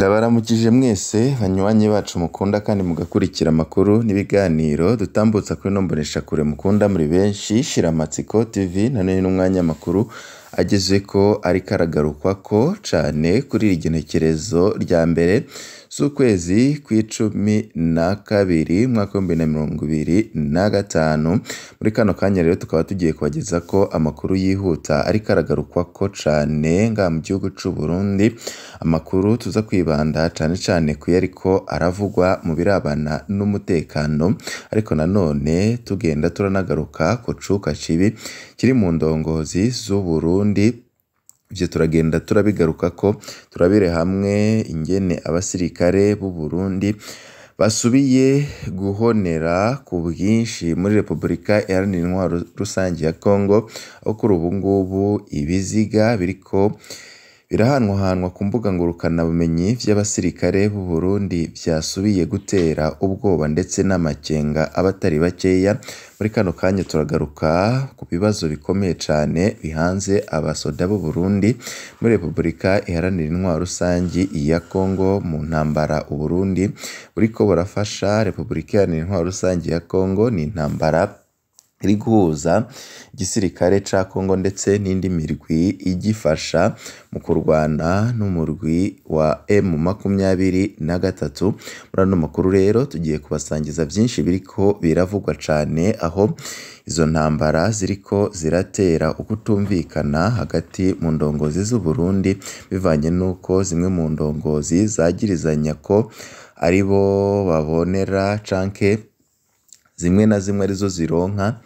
Ndabaramukije mwese banywanyi bacu mukunda kandi mugakurikira amakuru n'ibiganiro dutambutsa kuri no mboneshakure mukunda muri benshi Shiramatsiko TV nanone n'umwanya makuru agezeko ariko aragarukwako cane kuri iri genekerezo rya mbere z'ukwezi kw'icumi na kabiri mwaka w'2025 muri kano kanya rero tukaba tugiye kubagezako amakuru yihuta ariko aragarukwako cane nga mu gihugu c'u Burundi, amakuru tuza kwibanda cane kuyariko aravugwa mu birabana n'umutekano, ariko nanone tugenda turanagaruka ku cuka cibi kiri mu ndongozi z'u Burundi. Ivyo turagenda turabigarukako turabire hamwe ingene abasirikare b'u Burundi basubiye guhonera ku bwinshi muri Republika Iharanira Intwaro Rusangi ya Congo, aho kuri ubu ngubu ibiziga biriko birahanwahanwa ku mbuga ngurukana bumenyi vy'abasirikare b'u Burundi vyasubiye gutera ubwoba ndetse n'amakenga abatari bakeya. Muri kano kanya turagaruka ku bibazo bikomeye cane bihanze abasoda b'u Burundi muri Republika Iharanira Intwaro Rusangi ya Congo mu ntambara u Burundi buriko burafasha Republika Iharanira Intwaro Rusangi ya Congo. Ni intambara iri guhuza igisirikare ca Congo ndetse n'indi mirwi igifasha mu kurwana n'umurwi wa M23. Muri ano makuru rero tugiye kubasangiza vyinshi biriko biravugwa cane, aho izo ntambara ziriko ziratera ukutumvikana hagati mu ndongozi z'u Burundi bivanye nuko zimwe mu ndongozi zagirizanya ko aribo babonera canke zimwe na zimwe arizo zironka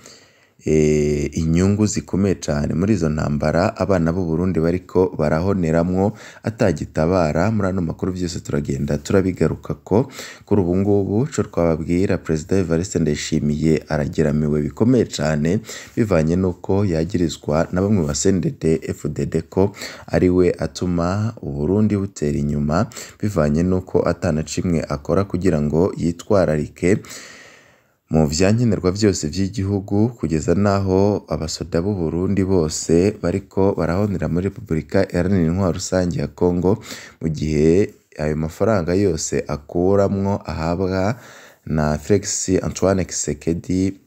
inyungu zikomeye cane muri izo ntambara abana b'u Burundi bariko barahoneramwo atagitabara. Muri ano makuru vyose turagenda turabigarukako. Kuri ubu ngubu co twababwira, President Evariste Ndayishimiye arageramiwe bikomeye cane bivanye nuko yagirizwa na bamwe ba CNDD FDD ko ariwe atuma u Burundi butera inyuma, bivanye nuko atana cimwe akora kugira ngo yitwararike mu vyankenerwa vyose vy'igihugu, kugeza naho abasoda b'u Burundi bose bariko barahonera muri Republika Iharanira Intwaro Rusangi ya Congo, mu gihe ayo mafaranga yose akuramwo ahabwa na Felix Antoine Tshisekedi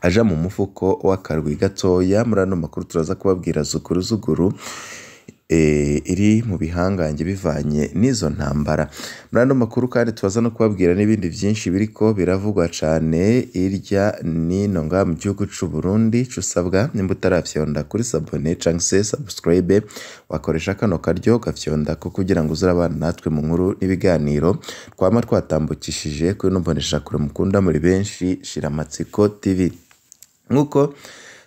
aja mu mufuko w'akarwi gatoya. Muri ano makuru turaza kubabwira zuguru iri mu bihangange bivanye n'izo ntambara. Muri ano makuru kandi tubaza no kubabwira n'ibindi vyinshi biriko biravugwa cane irya nino nga mu gihugu c'u Burundi. Cusabwa nimba utaravyondo kuri s'abonner canke se subscribe, wakoresha kano karyo gafyonda ko kugira ngo uzurabana natwe mu nkuru n'ibiganiro twama twatambukishije kuri no mboneshakure mukunda muri benshi Shiramatsiko TV. Nkuko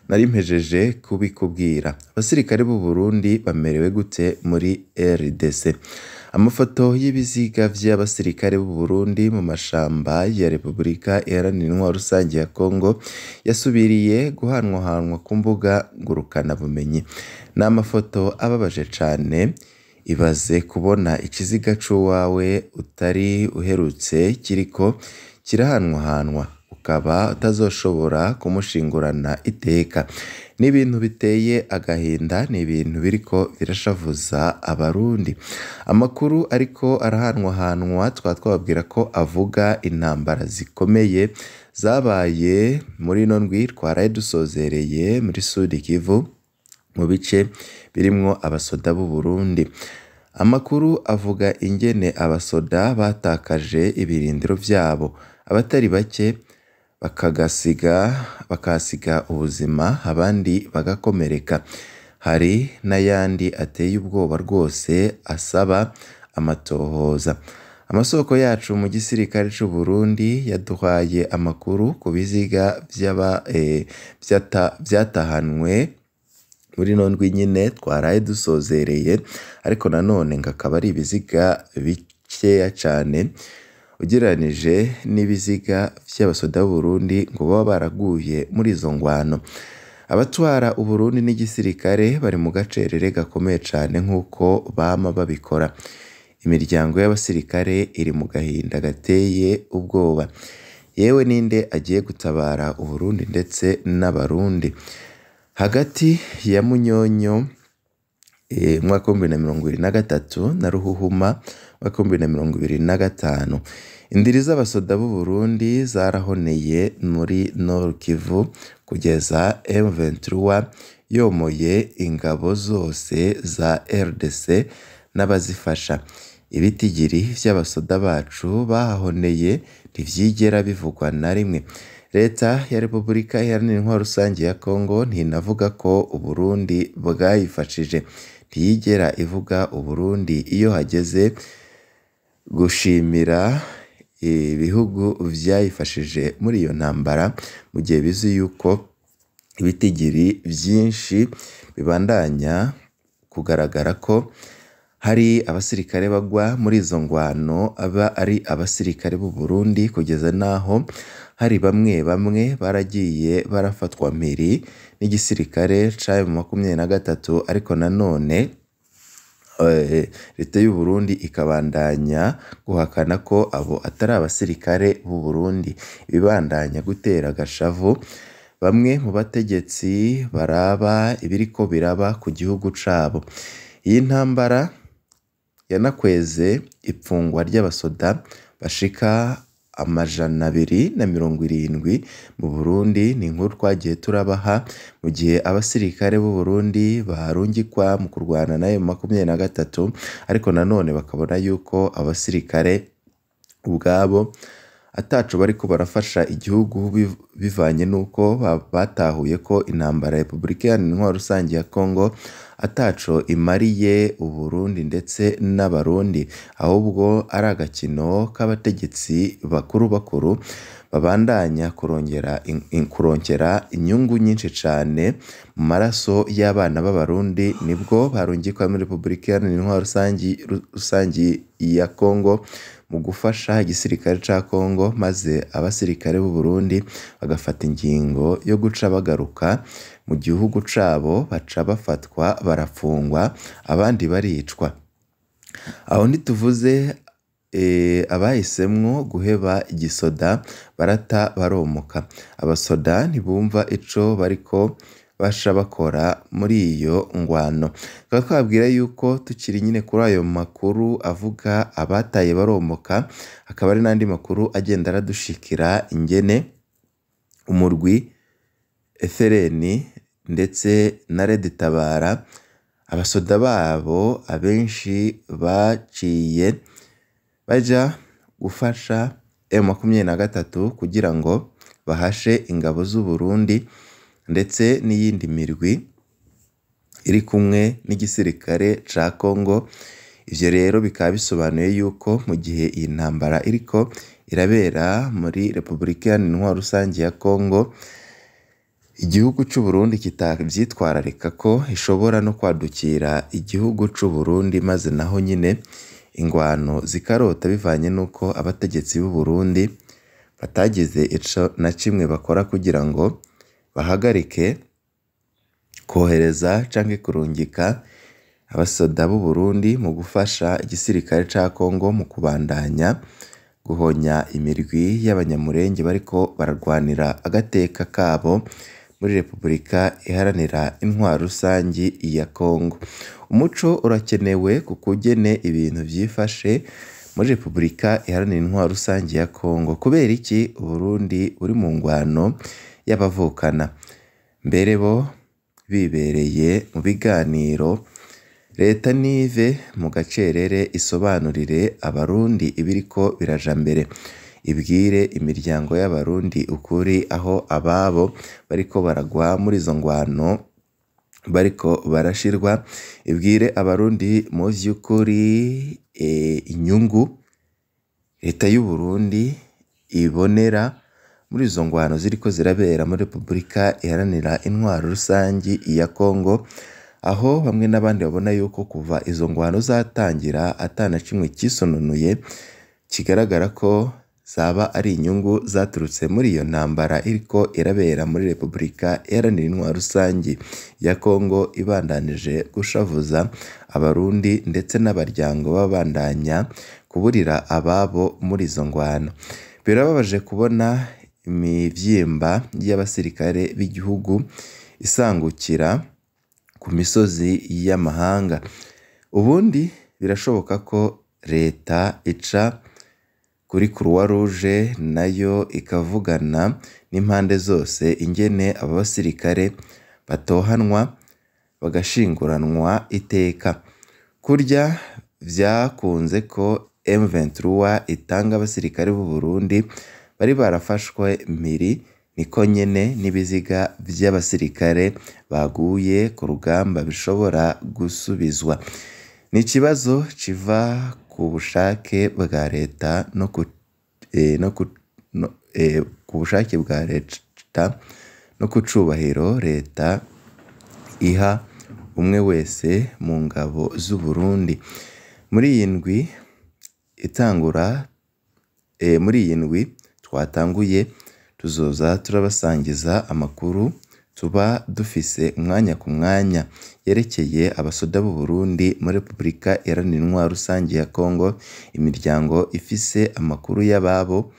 nari mpejeje kubikubwira, abasirikare b'u Burundi bamerewe gute muri RDC? Amafoto y'ibiziga vy'abasirikare b'u Burundi mu mashamba ya Republika Iharanira Intwaro Rusangi ya Congo yasubiriye guhanwahanwa ku mbuga ngurukana bumenyi. Ni amafoto ababaje cane. Ibaze kubona ikiziga c'uwawe utari uherutse kiriko kirahanwahanwa ukaba utazoshobora kumushingurana iteka. Ni ibintu biteye agahinda, ni ibintu biriko birashavuza abarundi. Amakuru ariko arahanwahanwa twababwira ko avuga intambara zikomeye zabaye muri no ndwi twaraye dusozereye muri Sud Kivu mu bice birimwo abasoda b'u Burundi. Amakuru avuga ingene abasoda batakaje ibirindiro vyabo, abatari bake bakasiga ubuzima, abandi bagakomereka. Hari n'ayandi ateye ubwoba rwose asaba amatohoza. Amasoko yacu mu gisirikare c'u Burundi yaduhaye amakuru ku biziga vyatahanwe muri no ndwi nyine twaraye dusozereye, ariko nanone ngakaba ari ibiziga bikeya cane ugereranije n'ibiziga vy'abasoda b'u Burundi ngo baba baraguye muri izo ngwano. Abatwara u Burundi n'igisirikare bari mu gacerere gakomeye cane nk'uko bama babikora. Imiryango y'abasirikare iri mu gahinda gateye ubwoba. Yewe ninde agiye gutabara u Burundi ndetse n'abarundi? Hagati ya Munyonyo umwaka w'2023 na Ruhuhuma umwaka w'2025. Indiri z'abasoda b'u Burundi zarahoneye muri Nord Kivu kugeza M23 yomoye ingabo zose za RDC n'abazifasha. Ibitigiri vy'abasoda bacu bahahoneye ntivyigera bivugwa na rimwe. Leta ya Repubulika Iharanira Intwaro Rusangi ya Kongo ntinavuga ko Uburundi bwayifashije. Ntiyigera ivuga Uburundi iyo hageze gushimira ibihugu vyayifashije muri iyo ntambara, mu gihe bizi yuko ibitigiri vyinshi bibandanya kugaragara ko hari abasirikare bagwa muri izo ngwano aba ari abasirikare b'u Burundi, kugeza naho hari bamwe baragiye barafatwa mpiri n'igisirikare ca M23, ariko nanone leta y'u Burundi ikabandanya guhakana ko abo atari abasirikare b'u Burundi. Ibibandanya gutera agashavu bamwe mu bategetsi baraba ibiriko biraba ku gihugu cabo. Iyi ntambara yanakweze ipfungwa ry'abasoda bashika 270 mu Burundi. Ni inkuru twagiye turabaha mu gihe abasirikare b'u Burundi barungikwa mu kurwana na M23, ariko nanone bakabona yuko abasirikare ubwabo ataco bariko barafasha igihugu, bivanye nuko batahuye ko intambara ya Repubulika Iharanira Intwaro Rusangi ya Kongo ataco imariye u Burundi ndetse n'abarundi, ahubwo ari agakino k'abategetsi bakuru babandanya kurongera inyungu nyinshi cane mu maraso y'abana b'abarundi. Nibwo barungikwa muri Repubulika Iharanira Intwaro Rusangi ya Kongo mu gufasha igisirikare ca Kongo, maze abasirikare b'u Burundi bagafata ingingo yo guca bagaruka mu gihugu cabo, baca bafatwa barafungwa, abandi baricwa. Aho ntituvuze abahisemwo guheba igisoda barata baromoka. Abasoda ntibumva ico bariko basha bakora muri iyo ngwano. Tukaba twabwira yuko tukiri nyine kuri ayo makuru avuga abataye baromoka, hakaba ari n'andi makuru agenda aradushikira ingene umurwi FRN ndetse na Red Tabara abasoda babo abenshi baciye baja gufasha M23 kugira ngo bahashe ingabo z'u Burundi ndetse n'iyindi mirwi iri kumwe n'igisirikare ca Kongo. Ivyo rero bikaba bisobanuye yuko mu gihe iyi ntambara iriko irabera muri Repubulika Iharanira Intwaro Rusangi ya Kongo, igihugu c'u Burundi kitavyitwararika ko ishobora no kwadukira igihugu c'u Burundi, maze naho nyine ingwano zikarota, bivanye nuko abategetsi b'u Burundi batagize ico na kimwe bakora kugira ngo bahagarike kohereza canke kurungika abasoda b'u Burundi mu gufasha igisirikare ca Kongo mu kubandanya guhonya imirwi y'abanyamurenge bariko bararwanira agateka kabo muri Repubulika Iharanira Intwaro Rusangi ya Kongo. Umuco urakenewe ku kugene ibintu vyifashe muri Repubulika Iharanira Intwaro Rusangi ya Kongo. Kubera iki Burundi buri mu ngwano y'abavukana? Mbere bo bibereye mu biganiro, leta nive mu gacerere isobanurire abarundi ibiriko biraja mbere, ibwire imiryango y'abarundi ukuri aho ababo bariko baragwa muri izo ngwano bariko barashirwa, ibwire abarundi mu vy'ukuri inyungu leta y'u Burundi ibonera muri izo ngwano ziriko zirabera muri Repubulika Iharanira Intwaro Rusangi ya Kongo, aho bamwe n'abandi babona yuko kuva izo ngwano zatangira atana kimwe kisononuye, kigaragara ko zaba ari inyungu zaturutse muri iyo ntambara iriko irabera muri Repubulika Iharanira Intwaro Rusangi ya Kongo, ibandanije gushavuza abarundi ndetse n'abaryango babandanya kuburira ababo muri izo ngwano. Birababaje kubona imivyimba y'abasirikare b'igihugu isangukira ku misozi y'amahanga. Ubundi birashoboka ko leta ica kuri Croix Rouge nayo ikavugana n'impande zose ingene aba basirikare batohanwa bagashinguranwa iteka. Kurya vyakunze ko M23 itanga abasirikare b'u Burundi bari barafashwe mpiri, niko nyene n'ibiziga vy'abasirikare baguye ku rugamba bishobora gusubizwa. Ni ikibazo kiva ku bushake bwa leta ku bushake bwa leta no ku cubahiro leta iha umwe wese mu ngabo z'u Burundi. Muri iyi ndwi twatanguye tuzoza turabasangiza amakuru tuba dufise umwanya ku mwanya yerekeye abasoda b'u Burundi muri Repubulika Iharanira Intwaro Rusange ya Kongo, imiryango ifise amakuru y'ababo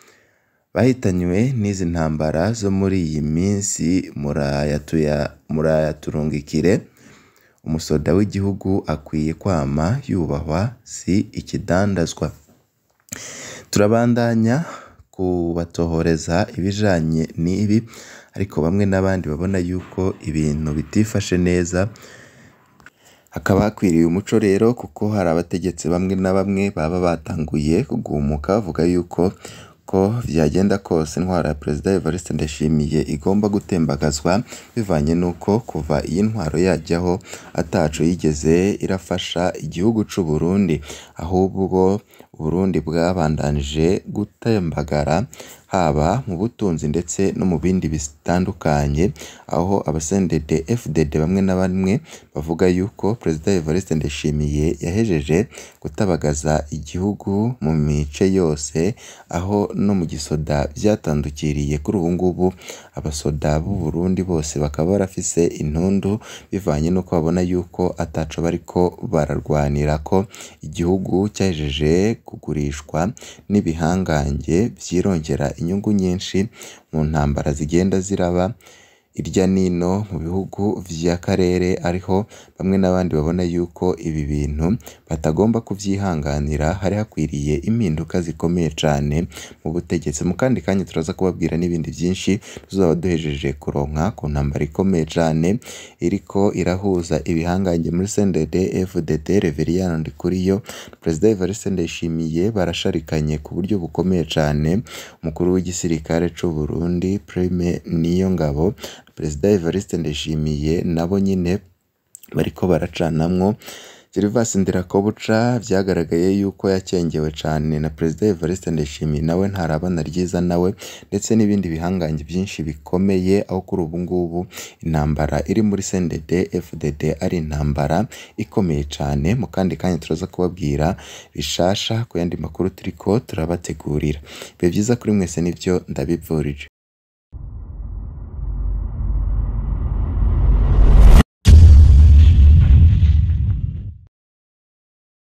bahitanywe n'izi ntambara zo muri iyi minsi murayaturungikire. Umusoda w'igihugu akwiye kwama yubahwa, si ikidandazwa. Turabandanya kubatohoreza ibijanye n'ibi, ariko bamwe n'abandi babona yuko ibintu bitifashe neza. Hakaba hakwiriye umuco rero, kuko hari abategetsi bamwe na bamwe baba batanguye kugumuka bavuga yuko ko vyagenda kose intwaro ya Perezida Evariste Ndayishimiye igomba gutembagazwa, bivanye nuko kuva iyi ntwaro yajyaho ataco yigeze irafasha igihugu c'u Burundi, ahubwo Burundi bwabandanije gutembagara haba mu butunzi ndetse no mu bindi bitandukanye, aho abasendede FDD bamwe na bamwe bavuga yuko Perezida Evariste Ndayishimiye yahejeje gutabagaza igihugu mu mice yose, aho no mu gisoda vyatandukiriye. Kuri ubu ngubu abasoda b'u Burundi bose bakaba barafise intundu, bivanye nuko babona yuko ataco bariko bararwanira, ko igihugu cyahejeje kugurishwa n'ibihangange vyirongera inyungu nyinshi mu ntambara zigenda ziraba irya nino mu bihugu vy'akarere, ariho bamwe n'abandi babona yuko ibi bintu batagomba kuvyihanganira. Hari hakwiriye impinduka zikomeye cane mu butegetsi. Mu kandi kanya turaza kubabwira n'ibindi vyinshi tuzaba duhejeje kuronka ku ntambara ikomeye cane iriko irahuza ibihangange muri CNDD FDD. Reveriyani Ndikuriyo, Perezida Evariste Ndayishimiye barasharikanye ku buryo bukomeye cane. Umukuru w'igisirikare c'u Burundi Prime Niyongabo, Perezida Evariste Ndayishimiye nabo nyine bariko baracanamwo. Gervas Ndirakobuca vyagaragaye yuko yacengewe cane na Perezida Evariste Ndayishimiye, nawe ntarabana ryiza nawe, ndetse n'ibindi bihangange byinshi bikomeye, aho kuri ubu ngubu intambara iri muri CNDD FDD ari intambara ikomeye cane. Mu kandi kanya turaza kubabwira bishasha ku yandi makuru turiko turabategurira. Bibe vyiza kuri mwese, nivyo ndabivurije.